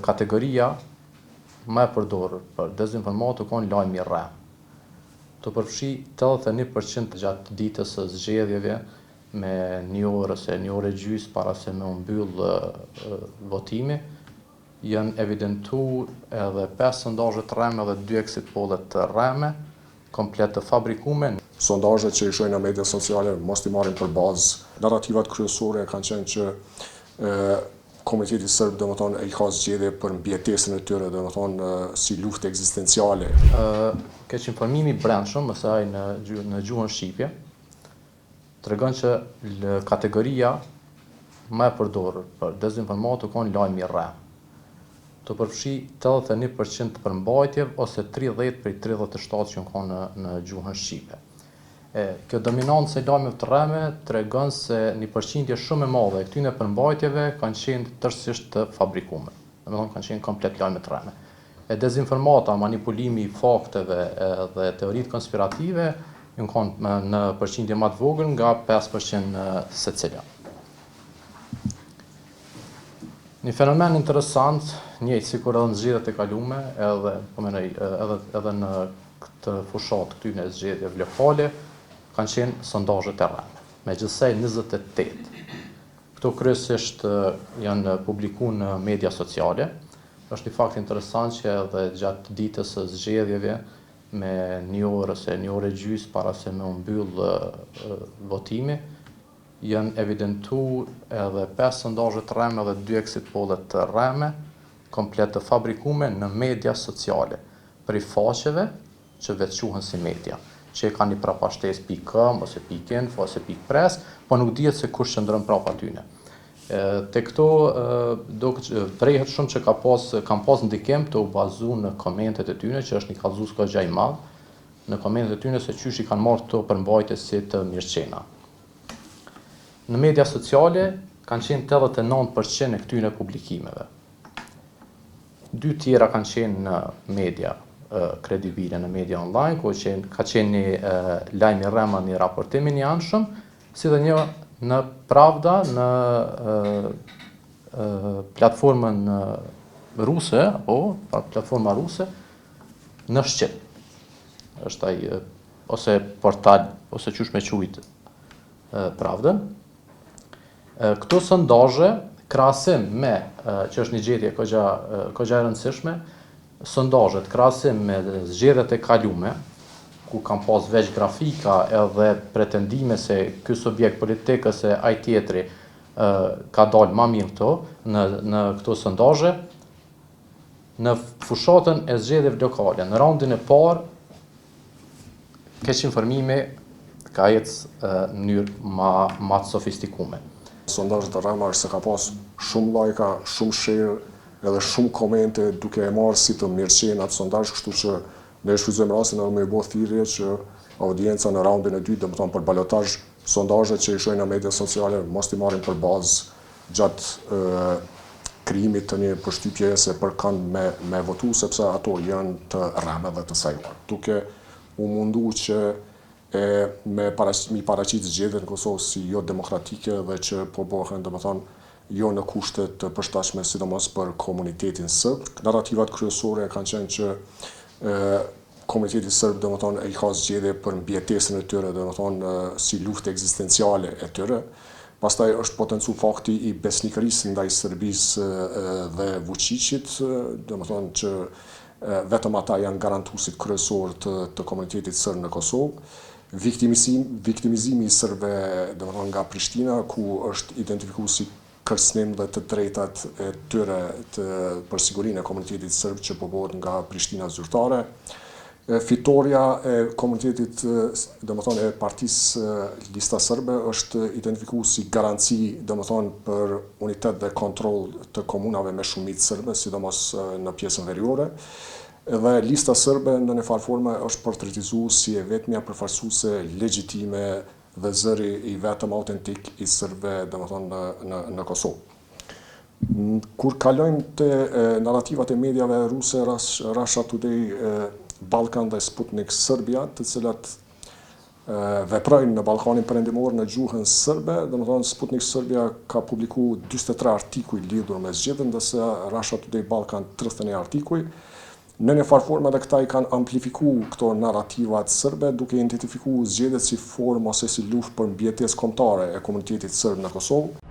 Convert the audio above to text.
kategoria më e përdorur për dezinformatu konë lajmi rrem. Të përfshi 81% gjatë ditës së zgjedhjeve me 1 orë ose 1 orë e gjys para se me u mbyll votimi, janë evidentu edhe 5 sondazhe të rreme dhe 2 exit poll të rreme, komplet të fabrikume. Sondazhet që i shohin në media sociale mos i marrin për bazë. Narrativat kryesore kanë qenë që komuniteti serb domethënë i ka zgjedhje për mbijetesën e tyre, domethënë si luftë ekzistenciale. Keq informimi i brendshëm, asaj në gjuhën shqipe, tregon që kategoria më e përdorur për dezinformatu konë lajmi rrem. Të përfshi 81% të përmbajtjev ose 30 prej 37 që konë në gjuhën shqipe. Kjo dominancë e lajmeve të rreme tregon se një përqindje shumë e madhe e këtyre përmbajtjeve kanë qenë tërësisht të fabrikuara. Domethënë kanë qenë komplet lajme të rreme. Dezinformata, manipulimi i fakteve dhe teoritë konspirative janë konë në përqindje më të vogël nga 5% secila. Një fenomen interesant, njëjtë sikur edhe në zgjedhjet e kaluara, edhe në këtë fushat këtyre zgjedhjeve lokale, kanë qenë sondazhet e rreme, megjithëse 28. Këto kryesisht janë publikuar në media sociale. Është një fakt interesant që edhe gjatë ditës së zgjedhjeve me 1 orë ose 1 orë e gjys para se me u mbyll votimi, janë evidentu edhe 5 sondazhe të rreme dhe 2 exit poll të rreme, komplet të fabrikume në media sociale, prej faqeve që vetë quhen si media, që kanë një prapashtesë.com ose .info ose .press, po nuk dihet se kush qëndron prapa tyne. Te këto prehet shumë që kanë pas ndikim të u bazu në komentet e tyne, që është një kallëzues kogja i madh, në komentet e tyne se qysh i kanë marrë këto përmbajtje si të mirëqena. Në media sociale kanë qenë 89% e këtyre publikimeve. 2 tjera kanë qenë në media kredibile, në media online, ku ka qenë një lajm i rrem, një raportim i anshëm, si dhe një në Pravda, në platformën ruse, apo platforma ruse, në Shqip. Është ai ose portal, ose qysh me quajt Pravdën. Këto sondazhe, krahasim me, që është një gjetje kogja e rëndësishme, sondazhet krahasim me zgjedhjet e kaluara, ku kanë pas veç grafika edhe pretendime se ky subjekt politik ose ai tjetri ka dalë më mirë këto në këto sondazhe, në fushatën e zgjedhjeve lokale, në raundin e parë, keq informimi ka ecë në mënyrë më të sofistikuar. Sondazhet e rrema është se ka pas shumë lajka, shumë share, edhe shumë komente duke e marrë si të mirëqenë atë sondazh, kështu që ne shfrytëzojmë rastin edhe me bë thirrje që audienca në raundin e dytë, domethënë për balotazh, sondazhet që i shohin në media sociale mos i marrin për bazë gjatë krijimit të një përshtypjeje se për kanë me votu, sepse ato janë të rreme dhe të sajuar. Duke u mundu që mi paraqit zgjedhjet në Kosovë si jo demokratike dhe që po bëhen domethënë jo në kushte të përshtatshme, sidomos për komunitetin serb. Narrativat kryesore kanë qenë që komuniteti serb domethënë i ka zgjedhje për mbijetesën e tyre, domethënë si luftë ekzistenciale e tyre. Pastaj është potencu fakti i besnikërisë ndaj Serbisë dhe Vučićit, domethënë që vetëm ata janë garantuesit kryesor të komunitetit serb në Kosovë. Viktimizimi i serbëve domethënë nga Prishtina, ku është identifikuar si kërcënim dhe të drejtat e tyre për sigurinë e komunitetit serb që po bëhet nga Prishtina zyrtare. Fitoria e komunitetit, domethënë e partisë Lista Serbe, është identifikuar si garanci, domethënë për unitet dhe kontroll të komunave me shumicë serbe, sidomos në pjesën veriore. Dhe Lista Serbe në një farë forme është portretizuar si e vetmja përfaqësuese legjitime dhe zëri i vetëm autentik i serbëve, domethënë në Kosovë. Kur kalojmë te narrativat e mediave ruse, Russia Today, Balkan dhe Sputnik Serbia, të cilat veprojnë në Ballkanin Perëndimor në gjuhën serbe, domethënë Sputnik Serbia ka publikuar 43 artikuj lidhur me zgjedhjen, ndërsa Russia Today Balkan 31 artikuj. Në një farë formë edhe këta i kanë amplifikuar këto narrativat serbe duke identifikuar zgjedhjet si formë ose si luftë për mbijetesë kombëtare e komunitetit serb në Kosovë.